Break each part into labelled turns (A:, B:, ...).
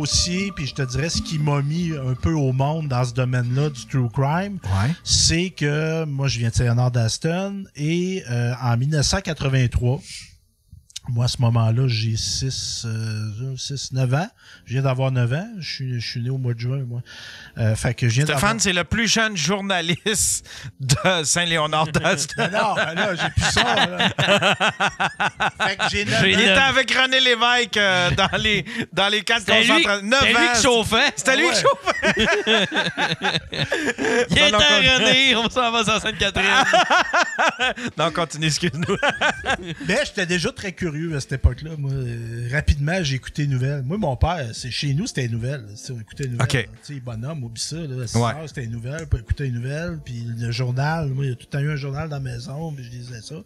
A: dossier, puis je te dirais ce qui m'a mis un peu au monde dans ce domaine-là du true crime, c'est que moi, je viens de Saint-Léonard-d'Aston et en 1983, moi, à ce moment-là, j'ai 9 ans. Je viens d'avoir 9 ans. Je suis né au mois de juin, moi. Fait que je viens
B: Stéphane, c'est le plus jeune journaliste de Saint-Léonard-d'Aston.
A: Non, là, j'ai plus ça. Là. Fait que j'ai 9 ans.
B: Il était avec René Lévesque dans les 4 concentrations. 9 ans.
C: C'était lui qui chauffait.
B: C'était lui qui chauffait.
C: Il était René, on s'en va sur Sainte-Catherine.
B: Non, continue, excuse-nous.
A: Mais j'étais déjà très curieux à cette époque-là. Moi, rapidement, j'ai écouté les nouvelles. Moi, mon père, chez nous, c'était les nouvelles. On écoutait les nouvelles.
B: Okay.
A: Tu sais, bonhomme, oublie ça. Là, à 6 heures, c'était les nouvelles. Puis écouter les nouvelles. Puis le journal. Moi, il y a tout le temps eu un journal dans la maison. Puis je lisais ça.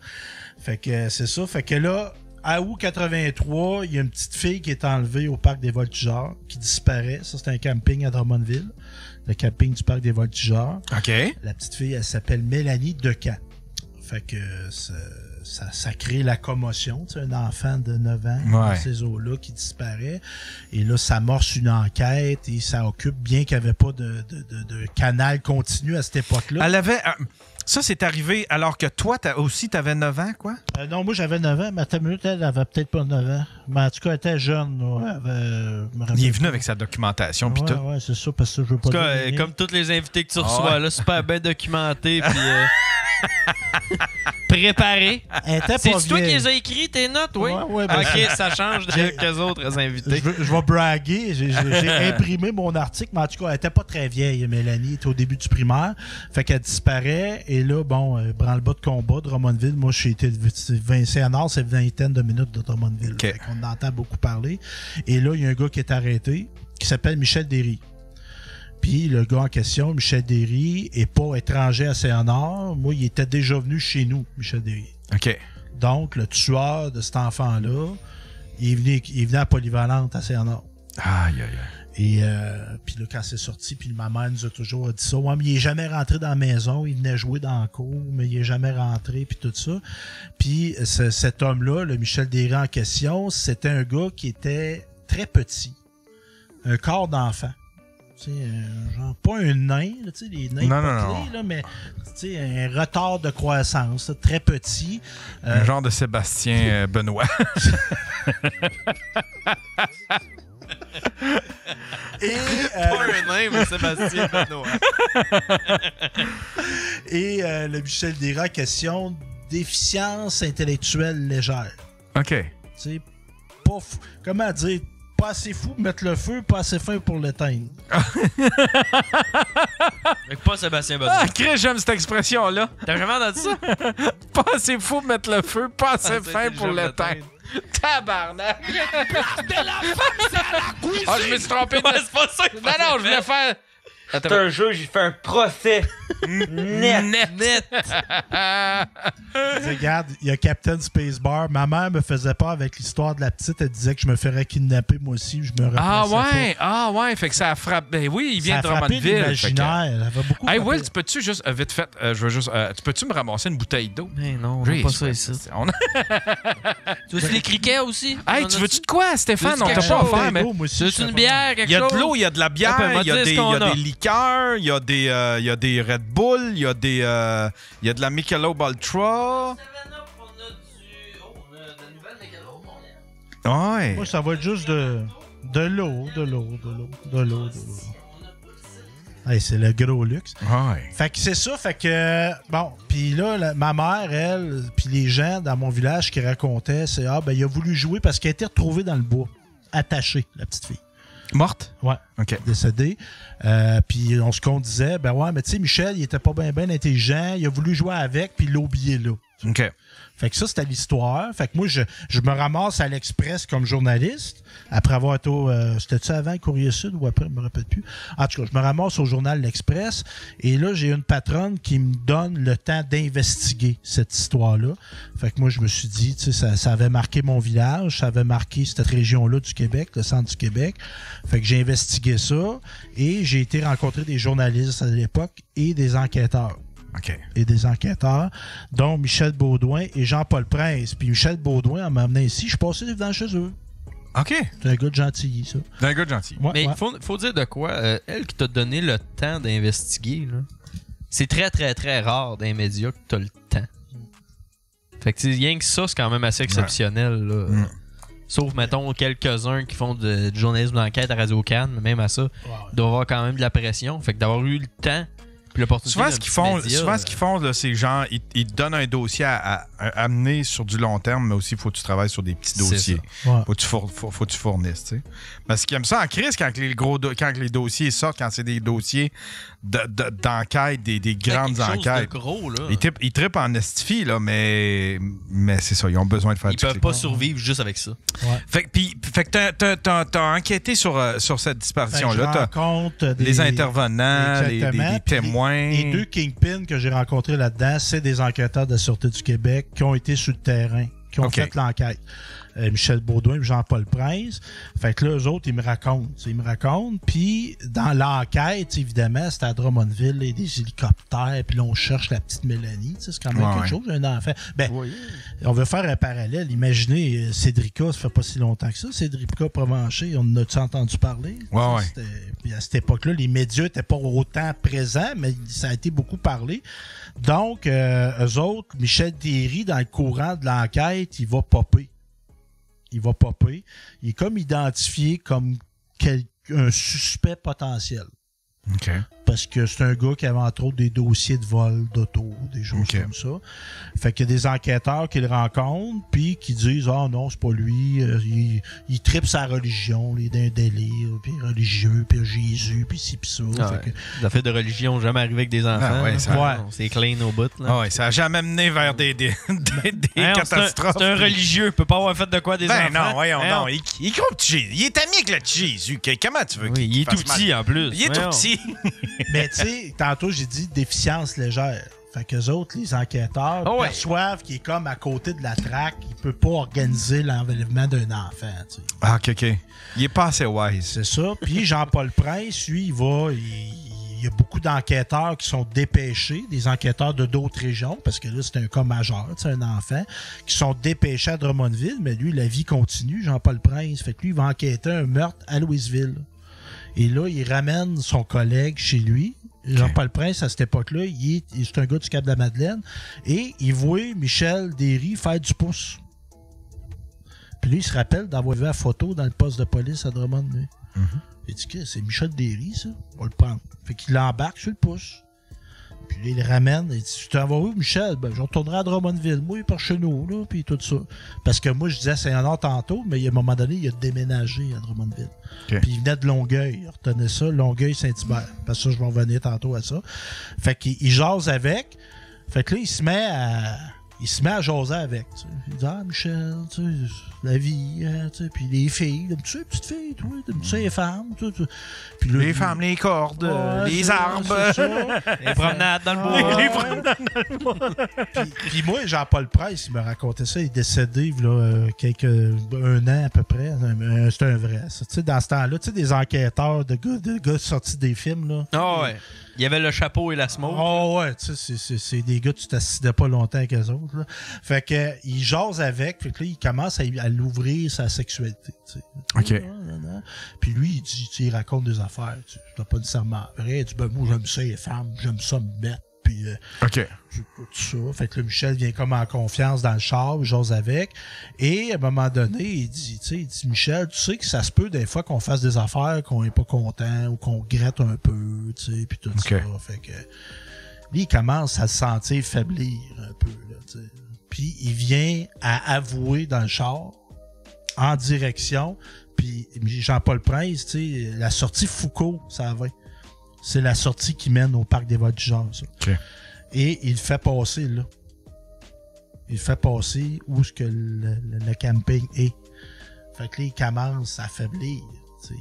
A: Fait que c'est ça. Fait que là, à août 83, il y a une petite fille qui est enlevée au parc des Voltigeurs, qui disparaît. Ça, c'était un camping à Drummondville. Le camping du parc des Voltigeurs.
B: OK.
A: La petite fille, elle s'appelle Mélanie Decamp. Fait que ça crée la commotion, tu sais, un enfant de 9 ans dans ces eaux-là qui disparaît. Et là, ça amorce une enquête et ça occupe, bien qu'il n'y avait pas de canal continu à cette époque-là.
B: Elle avait... ça, c'est arrivé alors que toi, t'avais 9 ans, quoi?
A: Non, moi, j'avais 9 ans. Mais ta minute, elle avait peut-être pas 9 ans. Mais en tout cas, elle était jeune.
B: Il est venu avec sa documentation, puis tout.
A: Ouais, c'est ça, parce que je veux pas...
C: En tout cas, comme tous les invités que tu reçois, là, super bien documentés, puis... préparé. C'est toi qui les as écrits, tes notes, oui?
A: Ouais,
C: OK, ça change des autres invités.
A: Je vais braguer. J'ai imprimé mon article, mais en tout cas, elle était pas très vieille, Mélanie. Elle était au début du primaire. Fait qu'elle disparaît. Et là, branle-bas de combat de Drummondville. Moi, j'ai été Saint-Léonard, c'est une vingtaine de minutes de Drummondville.
B: Okay.
A: Fait qu'on entend beaucoup parler. Et là, il y a un gars qui est arrêté, qui s'appelle Michel Derry. Puis le gars en question, Michel Derry, est pas étranger à Saint-Léonard. Moi, il était déjà venu chez nous, Michel Derry.
B: OK.
A: Donc, le tueur de cet enfant-là, il est venu à Polyvalente à Saint-Léonard.
B: Aïe, aïe, aïe.
A: Et puis là, quand c'est sorti, puis ma mère nous a toujours dit ça. Ouais, mais il est jamais rentré dans la maison. Il venait jouer dans la cour, mais il est jamais rentré, puis tout ça. Puis cet homme-là, le Michel Derry en question, c'était un gars qui était très petit. Un corps d'enfant. Tu sais, genre, pas un nain, tu sais, les nains potelés, là, mais tu sais, un retard de croissance, là, très petit.
B: Un genre de Sébastien Benoît.
A: Et,
C: pas un nain, mais Sébastien Benoît.
A: Et le Michel Derry en question, déficience intellectuelle légère.
B: OK.
A: Tu sais, pas comment dire, pas assez fou pour mettre le feu, pas assez fin pour l'éteindre.
C: Pas Sébastien Benoît.
B: Ah, Chris, j'aime cette expression-là.
C: T'as jamais entendu ça?
B: Pas assez fou pour mettre le feu, pas assez fin pour l'éteindre. Tabarnak!
D: De la face à la cuisine!
B: Ah, je me suis trompé.
C: C'est pas ça.
B: Non, je voulais faire...
E: C'est un jeu, j'ai fait un procès.
C: Net.
A: Regarde, il y a Captain Spacebar. Ma mère me faisait peur avec l'histoire de la petite. Elle disait que je me ferais kidnapper moi aussi. Je me
B: fait que ça a frappé. Ben oui, il vient de
A: Drummondville.
B: L'imaginaire.
A: Elle avait beaucoup
B: Hey Will, tu peux-tu juste, vite fait, tu peux-tu me ramasser une bouteille d'eau?
C: Mais non, on n'a pas ça ici. Tu veux les criquets aussi?
B: Hey, tu veux-tu de quoi, Stéphane?
C: Tu
B: On
C: veux
B: t'a
C: quelque
B: pas
C: chose?
B: offert, mais...
C: Tu veux une bière, quelque chose?
B: Il y a de l'eau, il y a de la bière, il y a des liqueurs, il y a des Red Bull, il y a de la Michelob Ultra. Ouais.
A: Moi, ça va être juste de l'eau. Hey, c'est le gros luxe.
B: Ouais.
A: Fait que c'est ça, fait que... Bon, puis là, ma mère, elle, puis les gens dans mon village qui racontaient, c'est il a voulu jouer parce qu'elle était retrouvée dans le bois, attachée, la petite fille.
B: Morte?
A: Ouais.
B: OK.
A: Décédée. Puis ce qu'on disait, mais tu sais, Michel, il était pas bien intelligent, il a voulu jouer avec, puis il l'a oublié là.
B: OK.
A: Fait que ça, c'était l'histoire. Fait que moi, je me ramasse à l'Express comme journaliste, après avoir été c'était-tu avant le Courrier Sud ou après, je me rappelle plus. En tout cas, je me ramasse au journal L'Express, et là, j'ai une patronne qui me donne le temps d'investiguer cette histoire-là. Fait que moi, je me suis dit, tu sais, ça avait marqué mon village, ça avait marqué cette région-là du Québec, le centre du Québec. Fait que j'ai investigué ça, et j'ai été rencontrer des journalistes à l'époque et des enquêteurs.
B: OK.
A: Et des enquêteurs, dont Michel Baudouin et Jean-Paul Prince. Puis Michel Baudouin, en m'amenant ici, je suis passé devant chez eux.
B: OK.
A: C'est un gars de gentilly, ça.
B: C'est un gars de gentil.
C: Ouais, mais faut dire de quoi. Elle qui t'a donné le temps d'investiguer, là, c'est très, très, très rare dans les médias que t'as le temps. Fait que rien que ça, c'est quand même assez exceptionnel. Là. Sauf, mettons, quelques-uns qui font du journalisme d'enquête à Radio-Can, mais même à ça, il doit y avoir quand même de la pression. Fait que d'avoir eu le temps puis l'opportunité...
B: Souvent, ce qu'ils font, là, c'est genre, ils te donnent un dossier à amener sur du long terme, mais aussi, il faut que tu travailles sur des petits dossiers.
A: Ouais.
B: Faut que tu fournisses, tu sais. Parce qu'ils aiment ça en crise quand les dossiers sortent, quand c'est des dossiers d'enquête, des grandes enquêtes.
C: De gros, là.
B: Ils trippent en estifie, là, mais c'est ça, ils ont besoin de faire
C: Ils peuvent pas survivre juste avec ça.
B: Ouais. Fait que t'as enquêté sur cette disparition-là.
A: Je rencontre
B: les intervenants, les témoins.
A: Les 2 kingpins que j'ai rencontrés là-dedans, c'est des enquêteurs de la Sûreté du Québec qui ont été sur le terrain, qui ont fait l'enquête. Michel Baudouin et Jean-Paul Prince. Fait que là, eux autres, ils me racontent. Puis, dans l'enquête, évidemment, c'était à Drummondville, et des hélicoptères, puis là, on cherche la petite Mélanie. C'est quand même quelque chose, un enfant. On veut faire un parallèle. Imaginez, Cédrica, ça fait pas si longtemps que ça. Cédrica Provencher, on en a-tu entendu parler? Puis à cette époque-là, les médias n'étaient pas autant présents, mais ça a été beaucoup parlé. Donc, eux autres, Michel Derry, dans le courant de l'enquête, il va popper. Il est comme identifié comme un suspect potentiel.
B: OK.
A: Parce que c'est un gars qui avait entre autres des dossiers de vol d'auto, des choses comme ça. Fait qu'il y a des enquêteurs qui le rencontrent puis qui disent « Ah non, c'est pas lui. Il tripe sa religion, il est d'un délire, puis religieux, puis Jésus, puis ci, puis ça. »
C: Les affaires de religion, jamais arrivé avec des enfants. C'est clean au bout. Là.
B: Ça n'a jamais mené vers des catastrophes.
C: C'est un religieux, il peut pas avoir fait de quoi des enfants.
B: Non, voyons, non. Il croit que Jésus. Il est ami avec le Jésus. Comment tu veux qu'il
C: il est tout petit en plus.
B: Il est tout petit.
A: Mais tu sais, tantôt j'ai dit déficience légère. Fait qu'eux autres, les enquêteurs, perçoivent qu'il est comme à côté de la traque. Il peut pas organiser l'enlèvement d'un enfant. T'sais.
B: Ah, OK. Il est pas assez wise.
A: C'est ça. Puis Jean-Paul Prince, lui, il y a beaucoup d'enquêteurs qui sont dépêchés, des enquêteurs de d'autres régions, parce que là, c'est un cas majeur, un enfant, qui sont dépêchés à Drummondville, mais lui, la vie continue, Jean-Paul Prince. Fait que lui, il va enquêter un meurtre à Louisville. Et là, il ramène son collègue chez lui. Jean-Paul Prince, à cette époque-là, c'est un gars du Cap-de-la-Madeleine. Et il voit Michel Derry faire du pouce. Puis lui, il se rappelle d'avoir vu la photo dans le poste de police à Drummond. Il dit que c'est Michel Derry, ça. On va le prendre. Fait qu'il l'embarque sur le pouce. Puis là, il le ramène. Il dit, tu t'en vas où, Michel? Ben, je retournerai à Drummondville. Moi, par chez nous, là, puis tout ça. Parce que moi, je disais Saint-Léonard tantôt, mais à un moment donné, il a déménagé à Drummondville. Puis il venait de Longueuil. Il retenait ça, Longueuil-Saint-Hubert. Parce que ça, je vais revenir tantôt à ça. Fait qu'il jase avec. Fait que là, il se met à jaser avec. T'sais. Il dit, ah, Michel, la vie, puis les filles, t'aimes-tu les petites filles, toi? T'aimes-tu les femmes? Puis là,
B: les femmes, les cordes, les arbres,
C: les promenades dans le bois.
A: Puis moi, Jean-Paul Prince, il me racontait ça. Il est décédé il y a un an à peu près. C'est un vrai. Ça. Dans ce temps-là, des enquêteurs de gars sortis des films. Là.
C: Oh, ouais. Il y avait le chapeau et la smoke.
A: Oh ouais, c'est des gars, tu t'assidais pas longtemps avec eux autres. Là. Fait que il jase avec, fait que là, il commence à l'ouvrir sa sexualité. T'sais.
B: OK.
A: Puis lui, il raconte des affaires. C'est pas nécessairement vrai. Il dit, ben, moi, j'aime ça les femmes, j'aime ça me mettre. Puis,
B: OK.
A: Tout ça. Fait que là, Michel vient comme en confiance dans le char, il jase avec. Et à un moment donné, il dit, Michel, tu sais que ça se peut des fois qu'on fasse des affaires qu'on n'est pas content ou qu'on regrette un peu, puis tout ça. Fait que lui, il commence à se sentir faiblir un peu. Là, puis il vient à avouer dans le char, en direction. Puis Jean-Paul Prince, la sortie Foucault, ça va. C'est la sortie qui mène au parc des Voltigeurs, ça.
B: Okay.
A: Et il fait passer là. Il fait passer où est-ce que le camping est. Fait que là, il commence à faiblir.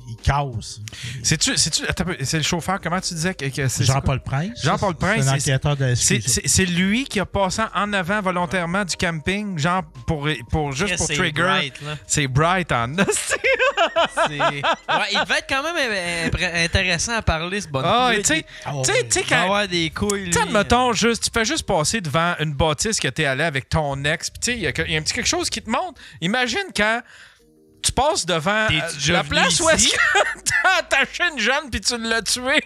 A: Il casse.
B: C'est le chauffeur, comment tu disais que c'est
A: Jean-Paul Prince.
B: Jean-Paul Prince.
A: C'est un enquêteur de la SQ.
B: C'est lui qui a passé en avant volontairement du camping, genre juste pour trigger.
C: Bright,
B: c'est Bright en
C: ouais, il devait être quand même intéressant à parler, ce bonhomme.
B: Tu sais,
C: quand avoir des couilles.
B: Tu sais, mettons, tu fais juste passer devant une bâtisse que t'es allé avec ton ex, puis tu sais, il y a un petit quelque chose qui te montre. Imagine quand tu passes devant
C: T'es-tu déjà
B: la
C: venu
B: place où est-ce
C: ici?
B: que t'as attaché une jeune puis tu l'as tué.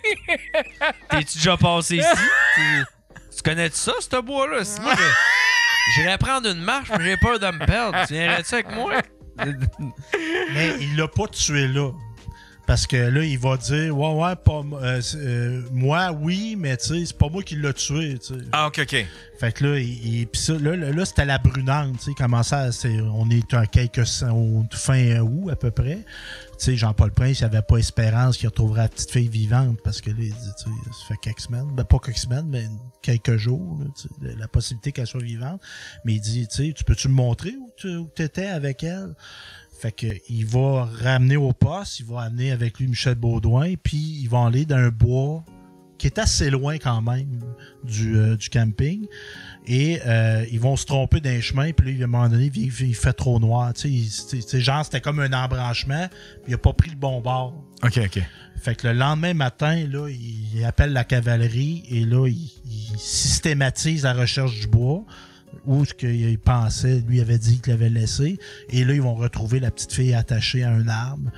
C: T'es-tu déjà passé ici? Tu connais-tu ça, ce bois-là? Si moi, j'irais prendre une marche, mais j'ai peur de me perdre. Tu viendrais-tu avec moi?
A: Mais il l'a pas tué là. Parce que là, il va dire ouais, pas moi, oui, mais tu sais, c'est pas moi qui l'ai tué. Tu sais.
B: Ah, OK.
A: Fait que là, pis ça, là c'était la brunante. Tu sais, on est à fin août à peu près. Tu sais, Jean-Paul Prince, il avait pas espérance qu'il retrouverait la petite fille vivante parce que là, il dit, tu sais, ça fait quelques semaines, ben pas quelques semaines, mais quelques jours, là, tu sais, la possibilité qu'elle soit vivante. Mais il dit, tu sais, peux-tu me montrer où t'étais avec elle? Fait que il va ramener au poste, il va amener avec lui Michel Baudouin, puis ils vont aller dans un bois qui est assez loin quand même du camping. Et ils vont se tromper d'un chemin, puis là, à un moment donné, il fait trop noir. Tu sais, genre, c'était comme un embranchement, puis il a pas pris le bon bord.
B: OK.
A: Fait que le lendemain matin, là, il appelle la cavalerie, et là, il systématise la recherche du bois. Où ce qu'il pensait, lui avait dit qu'il l'avait laissé. Et là, ils vont retrouver la petite fille attachée à un arbre.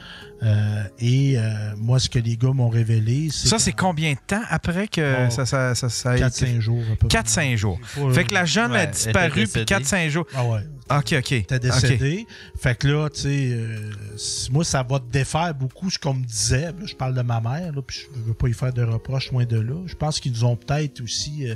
A: Moi, ce que les gars m'ont révélé, c'est...
B: Ça, c'est combien de temps après que ça a été...
A: 4-5 jours.
B: 4-5 jours. Fait que la jeune a disparu, puis 4-5 jours.
A: Ah ouais.
B: OK.
A: T'es décédé. Fait que là, tu sais, moi, ça va te défaire beaucoup ce qu'on me disait. Là, je parle de ma mère, là, puis je veux pas y faire de reproches loin de là. Je pense qu'ils nous ont peut-être aussi...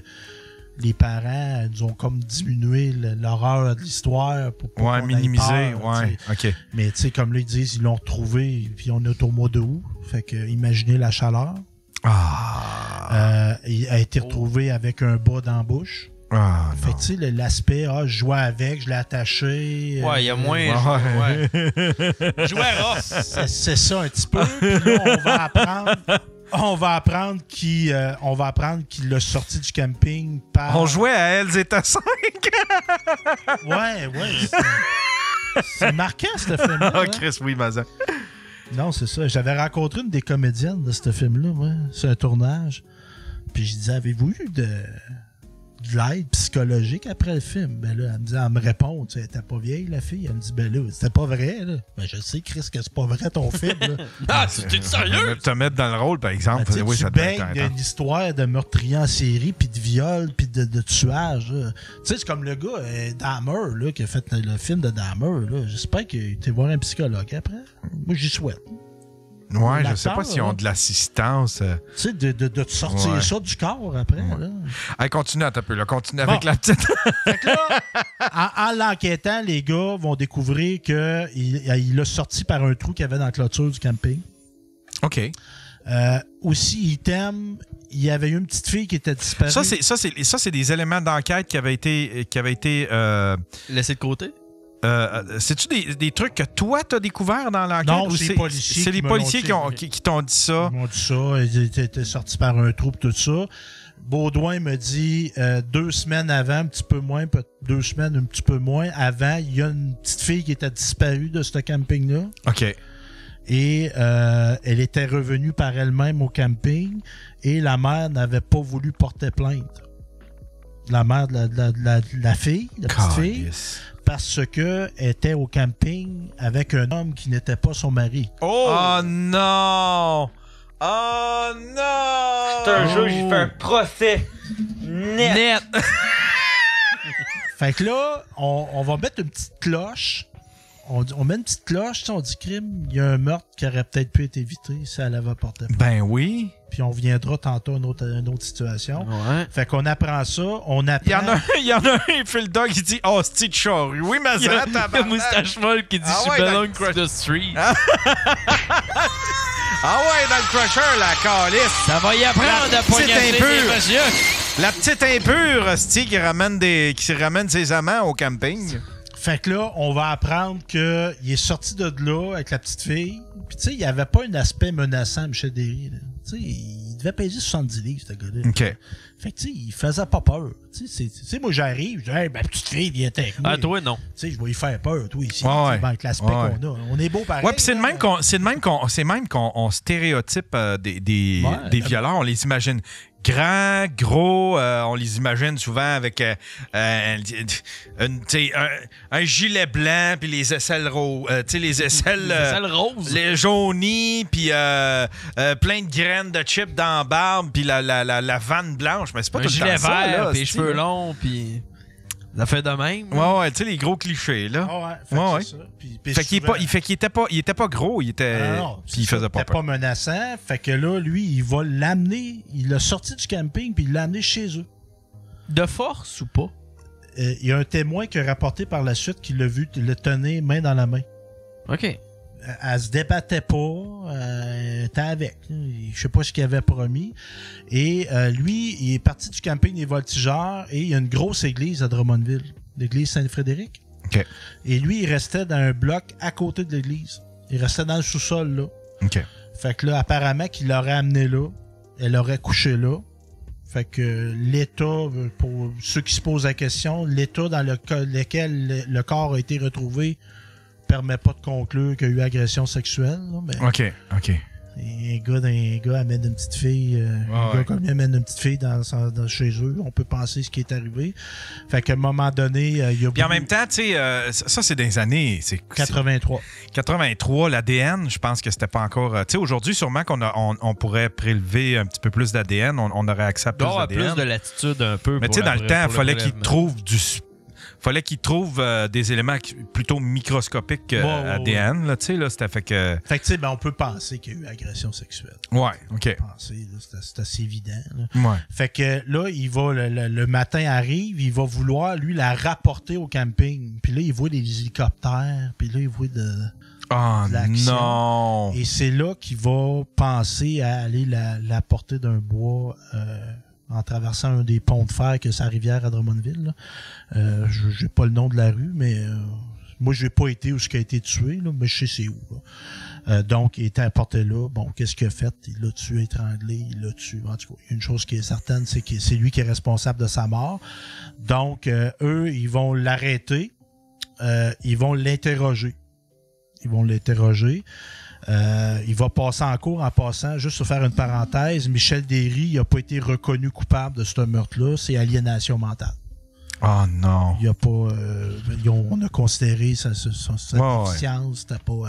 A: les parents nous ont comme diminué l'horreur de l'histoire pour
B: ouais, minimiser, ouais, OK.
A: Mais tu sais, comme là, ils disent, ils l'ont retrouvé, puis on est au mois de août. Fait que imaginez la chaleur. Il a été retrouvé avec un bas dans la bouche. Fait que tu sais, l'aspect, je jouais avec, je l'ai attaché.
C: Ouais, il y a moins. Jouer à
A: c'est ça un petit peu. Puis là, on va apprendre qu'il l'a sorti du camping par...
B: On jouait à Hells État 5!
A: Ouais. C'est marquant, ce film-là.
B: Ah, Chris, oui, Mazan.
A: Non, c'est ça. J'avais rencontré une des comédiennes de ce film-là, moi. C'est un tournage. Puis je disais, avez-vous eu de l'aide psychologique après le film? Ben là, elle me répond, tu sais, elle était pas vieille, la fille. Elle me dit, ben là, c'était pas vrai, là. Ben je sais, Chris, que c'est pas vrai ton film, là.
C: Ah, c'était sérieux?
B: Te mettre dans le rôle, par exemple.
A: Ben, oui, ça baignes une histoire de meurtrier en série, puis de viol, puis de tuage. Tu sais, c'est comme le gars, Dahmer, là, qui a fait le film de Dahmer, là. J'espère qu'il était voir un psychologue après. Moi, j'y souhaite.
B: Ouais, je sais pas s'ils ont de l'assistance.
A: Tu sais, de te sortir ça du corps après. Ouais. Là.
B: Allez, continue un peu, là. Continue avec la petite.
A: Fait que là, en l'enquêtant, les gars vont découvrir qu'il l'a sorti par un trou qu'il y avait dans la clôture du camping.
B: OK.
A: Aussi, il y avait eu une petite fille qui était disparue.
B: Ça, c'est des éléments d'enquête qui avaient été
C: laissés de côté?
B: C'est-tu des trucs que toi, t'as découvert dans l'enquête?
A: Non,
B: ou
A: c'est
B: les policiers qui t'ont dit ça?
A: Ils m'ont dit ça. Ils étaient sortis par un trou, tout ça. Baudouin me dit 2 semaines avant, un petit peu moins, peut-être 2 semaines, un petit peu moins, avant, il y a une petite fille qui était disparue de ce camping-là.
B: OK.
A: Et elle était revenue par elle-même au camping et la mère n'avait pas voulu porter plainte. La mère de la fille, la petite fille, parce qu'elle était au camping avec un homme qui n'était pas son mari.
B: Oh non! Oh non!
E: C'est un jeu, j'ai fait un procès net.
A: Fait que là, on va mettre une petite cloche. On met une petite cloche, on dit crime, il y a un meurtre qui aurait peut-être pu être évité si elle avait porté plainte.
B: Ben oui.
A: Puis on viendra tantôt à une autre situation.
C: Ouais.
A: Fait qu'on apprend ça, on apprend...
B: Il y en a un, il fait le dog, il dit « Oh, c'est charrue. » Oui, mais ça,
C: t'as moustache molle qui dit « Je belong to the street. »
B: Ah ouais, dans le crusher, la calice.
C: Ça va y apprendre à poignarder des messieurs.
B: La petite impure, qui ramène ses amants au camping.
A: Fait que là, on va apprendre qu'il est sorti de là avec la petite fille. Puis tu sais, il n'y avait pas un aspect menaçant, Michel Derry. Tu sais, il devait payer 70 livres, ce gars-là.
B: OK.
A: Fait que tu sais, il faisait pas peur. Tu sais, moi j'arrive, je dis « Hey, ma petite fille, viens avec moi. »
C: Ah, toi, non.
A: Tu sais, je vais y faire peur, toi, ici.
B: Ouais.
A: Avec l'aspect qu'on a. On est beau pareil.
B: Ouais, puis c'est de même qu'on stéréotype des violeurs. On les imagine grands, gros, on les imagine souvent avec un gilet blanc, puis les aisselles roses. Les aisselles
C: roses.
B: Les jaunies, puis plein de graines de chips dans la barbe, puis la vanne blanche. Mais c'est pas
C: un
B: tout le
C: gilet
B: temps ça,
C: vert,
B: là,
C: puis les cheveux longs, puis... Ça fait de même.
B: Ouais, tu sais, les gros clichés, là.
A: Ouais, c'est ça.
B: Fait qu'il était pas gros, il était... Puis il faisait pas peur.
A: Pas menaçant. Fait que là, lui, il va l'amener. Il l'a sorti du camping, puis il l'a amené chez eux.
C: De force ou pas?
A: Il y a un témoin qui a rapporté par la suite qu'il l'a vu le tenir main dans la main.
C: OK.
A: Elle se débattait pas, elle était avec. Je sais pas ce qu'il avait promis. Et lui, il est parti du camping des Voltigeurs et il y a une grosse église à Drummondville, l'église Saint-Frédéric.
B: OK.
A: Et lui, il restait dans un bloc à côté de l'église. Il restait dans le sous-sol, là.
B: OK.
A: Fait que là, apparemment qu'il l'aurait amené là. Elle aurait couché là. Fait que l'état, pour ceux qui se posent la question, l'état dans lequel le corps a été retrouvé permet pas de conclure qu'il y a eu agression sexuelle. Là, mais
B: OK.
A: un gars amène une petite fille, un gars comme lui amène une petite fille dans chez eux, on peut penser ce qui est arrivé. Fait qu'à un moment donné, il y a...
B: Puis en même temps, tu sais, ça c'est des années...
A: 83.
B: 83, l'ADN, je pense que c'était pas encore... tu sais, aujourd'hui, sûrement on pourrait prélever un petit peu plus d'ADN, on aurait accès à plus d'ADN.
C: Plus de latitude un peu.
B: Mais tu sais, dans le temps, il fallait qu'ils trouvent des éléments plutôt microscopiques ADN, là, tu sais, là, c'était fait que...
A: Fait que, tu sais, on peut penser qu'il y a eu agression sexuelle.
B: Ouais, OK.
A: C'est assez évident, là.
B: Ouais.
A: Fait que là, il va, le matin arrive, il va vouloir, lui, la rapporter au camping. Puis là, il voit des hélicoptères, puis là, il voit de l'action.
B: Non!
A: Et c'est là qu'il va penser à aller la porter d'un bois... en traversant un des ponts de fer que sa rivière à Drummondville. J'ai pas le nom de la rue, mais moi, j'ai pas été où ce qui a été tué, là, mais je sais c'est où. Donc, il était apporté là. Bon, qu'est-ce qu'il a fait? Il l'a tué, étranglé, il l'a tué. En tout cas, une chose qui est certaine, c'est que c'est lui qui est responsable de sa mort. Donc, eux, ils vont l'arrêter. Ils vont l'interroger. Il va passer en cours en passant, juste pour faire une parenthèse, Michel Derry n'a pas été reconnu coupable de ce meurtre-là, c'est aliénation mentale.
B: Oh non.
A: Il y a pas, on a considéré sa déficience, c'était pas.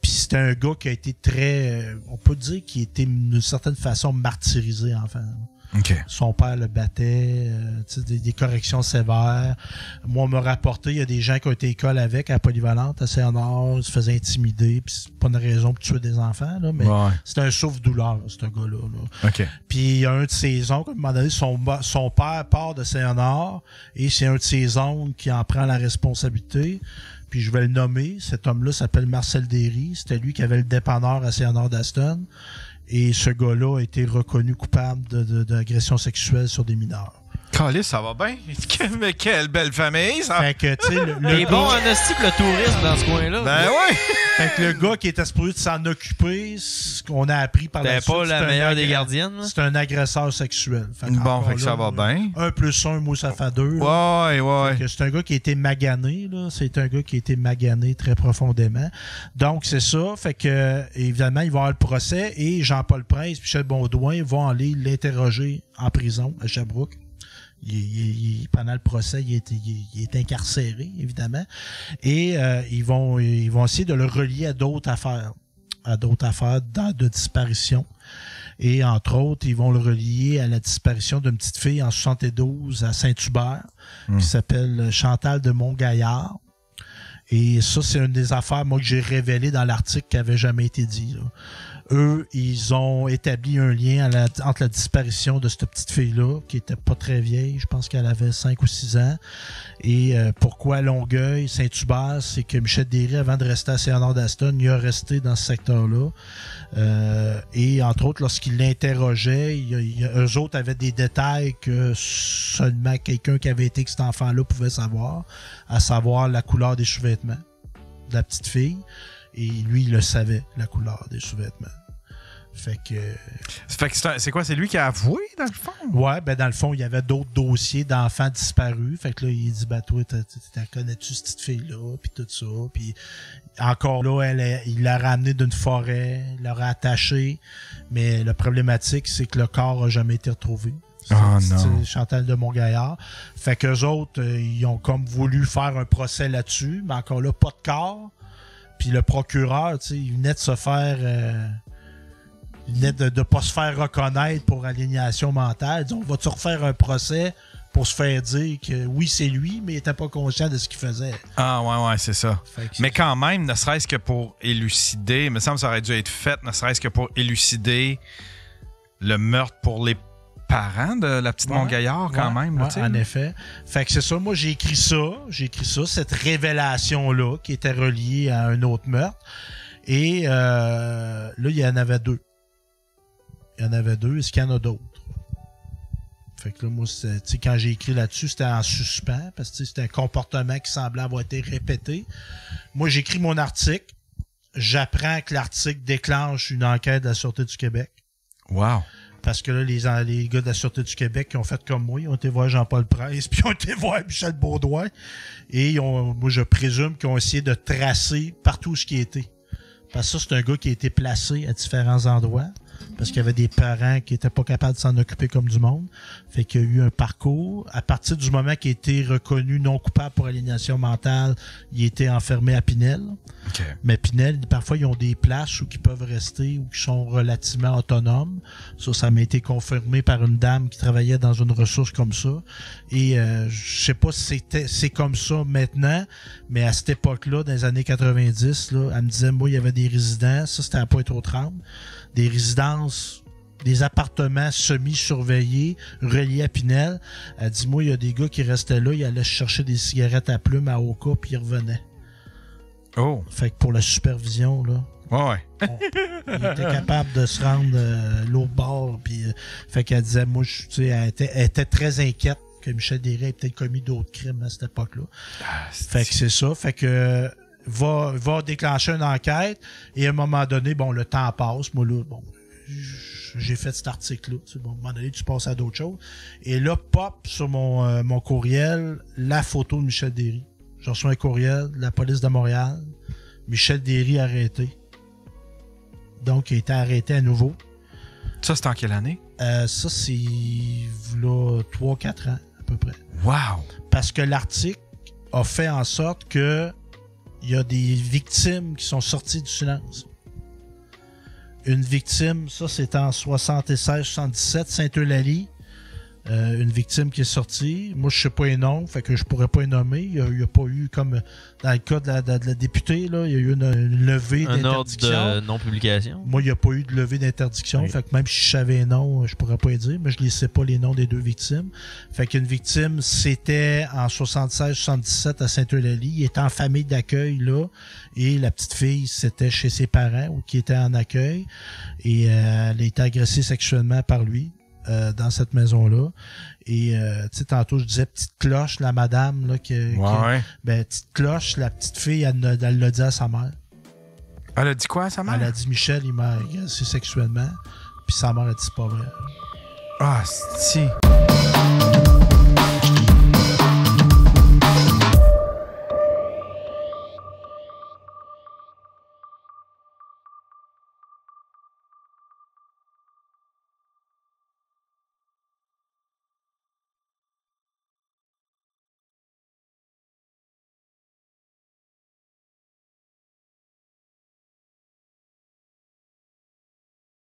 A: Puis c'était un gars qui a été très, on peut dire qu'il était d'une certaine façon martyrisé enfant.
B: Okay.
A: Son père le battait, des corrections sévères. Moi, on m'a rapporté, il y a des gens qui ont été à l'école avec, à la polyvalente, à Saint-Honor, ils se faisaient intimider, puis c'est pas une raison pour tuer des enfants, là, mais c'est un souffre-douleur, ce gars-là. Là.
B: Okay.
A: Puis il y a un de ses oncles, à un moment donné, son père part de Saint-Honor, et c'est un de ses oncles qui en prend la responsabilité. Puis je vais le nommer, cet homme-là s'appelle Marcel Derry, c'était lui qui avait le dépanneur à Saint-Honor d'Aston. Et ce gars-là a été reconnu coupable d'agression sexuelle sur des mineurs.
B: Calais, ça va bien. Mais quelle belle famille, ça!
A: Fait que, tu sais,
C: le bon en hostie le tourisme dans ce coin-là.
B: Ben ouais!
A: Fait que le gars qui était supposé de s'en occuper, ce qu'on a appris par la suite...
C: C'était pas la meilleure des gardiennes, là?
A: C'est un agresseur sexuel.
B: Fait que ça va bien.
A: 1 + 1, moi, ça fait 2.
B: Ouais.
A: C'est un gars qui a été magané, là. C'est un gars qui a été magané très profondément. Donc, c'est ça. Fait que, évidemment, il va y avoir le procès et Jean-Paul Prince et Michel Baudouin vont aller l'interroger en prison à Sherbrooke. Pendant le procès, il est incarcéré, évidemment. Et ils vont essayer de le relier à d'autres affaires de disparition. Et entre autres, ils vont le relier à la disparition d'une petite fille en 72 à Saint-Hubert, qui s'appelle Chantal de Montgaillard. Et ça, c'est une des affaires, moi, que j'ai révélé dans l'article qui n'avait jamais été dit, là. Eux, ils ont établi un lien entre la disparition de cette petite fille-là, qui était pas très vieille, je pense qu'elle avait 5 ou 6 ans. Et pourquoi Longueuil, Saint-Hubert, c'est que Michel Derry, avant de rester à Saint-Honor d'Aston, il a resté dans ce secteur-là. Et entre autres, lorsqu'il l'interrogeait, eux autres avaient des détails que seulement quelqu'un qui avait été avec cet enfant-là pouvait savoir, à savoir la couleur des sous-vêtements de la petite fille. Et lui, il le savait, la couleur des sous-vêtements. Fait que
B: c'est quoi? C'est lui qui a avoué, dans le fond?
A: ouais, ben dans le fond, il y avait d'autres dossiers d'enfants disparus. Fait que là, il dit, ben toi, t'en connais-tu cette petite fille-là, puis tout ça. Puis encore là, il l'a ramené d'une forêt, il l'a attachée. Mais la problématique, c'est que le corps a jamais été retrouvé.
B: Oh non.
A: Chantal de Montgaillard. Fait qu'eux autres, ils ont comme voulu faire un procès là-dessus, mais encore là, pas de corps. Puis le procureur, tu sais, il venait de se faire... il venait de ne pas se faire reconnaître pour aliénation mentale. Il dit, on va-tu refaire un procès pour se faire dire que oui, c'est lui, mais il n'était pas conscient de ce qu'il faisait.
B: Ah ouais, c'est ça. Mais quand même, ne serait-ce que pour élucider, il me semble que ça aurait dû être fait, ne serait-ce que pour élucider le meurtre pour les parents de la petite Montgaillard, quand même. Là,
A: en effet. Fait que c'est ça, moi j'ai écrit ça, cette révélation-là qui était reliée à un autre meurtre. Et là, il y en avait deux. Est-ce qu'il y en a d'autres? Fait que là, moi, quand j'ai écrit là-dessus, c'était en suspens, parce que c'était un comportement qui semblait avoir été répété. Moi, j'écris mon article. J'apprends que l'article déclenche une enquête de la Sûreté du Québec.
B: Wow!
A: Parce que là, les gars de la Sûreté du Québec qui ont fait comme moi, ils ont été voir Jean-Paul Price, puis ils ont été voir Michel Baudouin. Et moi, je présume qu'ils ont essayé de tracer partout ce qui était. Parce que ça, c'est un gars qui a été placé à différents endroits. Parce qu'il y avait des parents qui étaient pas capables de s'en occuper comme du monde. Fait qu'il y a eu un parcours. À partir du moment qu'il a été reconnu non coupable pour aliénation mentale, il a été enfermé à Pinel.
B: Okay.
A: Mais Pinel, parfois, ils ont des places où ils peuvent rester ou qui sont relativement autonomes. Ça m'a été confirmé par une dame qui travaillait dans une ressource comme ça. Et je sais pas si c'est comme ça maintenant, mais à cette époque-là, dans les années 90, là, elle me disait, moi, il y avait des résidents, ça c'était à Pointe-aux-Trembles, des résidences, des appartements semi-surveillés, reliés à Pinel. Elle dit, moi, il y a des gars qui restaient là, ils allaient chercher des cigarettes à plumes à Oka, puis ils revenaient.
B: Oh!
A: Fait que pour la supervision, là,
B: ouais.
A: il était capable de se rendre l'autre bord, puis fait qu'elle disait, moi, tu sais, elle était très inquiète que Michel Derry ait peut-être commis d'autres crimes à cette époque-là. Fait que c'est ça. Fait que va déclencher une enquête et à un moment donné, bon, le temps passe. Moi, là, bon, j'ai fait cet article-là. Tu sais, bon, à un moment donné, tu passes à d'autres choses. Et là, pop sur mon courriel la photo de Michel Derry. J'ai reçu un courriel de la police de Montréal. Michel Derry arrêté. Donc, il a été arrêté à nouveau.
B: Ça, c'est en quelle année?
A: Ça, c'est là 3-4 ans, à peu près.
B: Wow!
A: Parce que l'article a fait en sorte que il y a des victimes qui sont sorties du silence. Une victime, ça, c'est en 76-77, Sainte-Eulalie. Une victime qui est sortie. Moi, je sais pas les noms, fait que je pourrais pas les nommer. Il y a pas eu, comme dans le cas de la députée, là, il y a eu une levée d'interdiction.
C: Un ordre de non-publication.
A: Moi, il n'y a pas eu de levée d'interdiction. Oui. Fait que même si je savais les noms, je pourrais pas les dire, mais je ne sais pas les noms des deux victimes. Fait qu'une victime, c'était en 76-77 à Sainte-Eulalie. Il était en famille d'accueil, là. Et la petite fille, c'était chez ses parents ou qui était en accueil. Et elle a été agressée sexuellement par lui. Dans cette maison-là. Et tu sais, tantôt je disais petite cloche, la madame là, ben petite cloche, la petite fille, elle l'a dit à sa mère.
B: Elle a dit quoi à sa mère?
A: Elle a dit Michel, il m'a agressé sexuellement. Puis sa mère a dit c'est pas vrai.
B: Ah, si.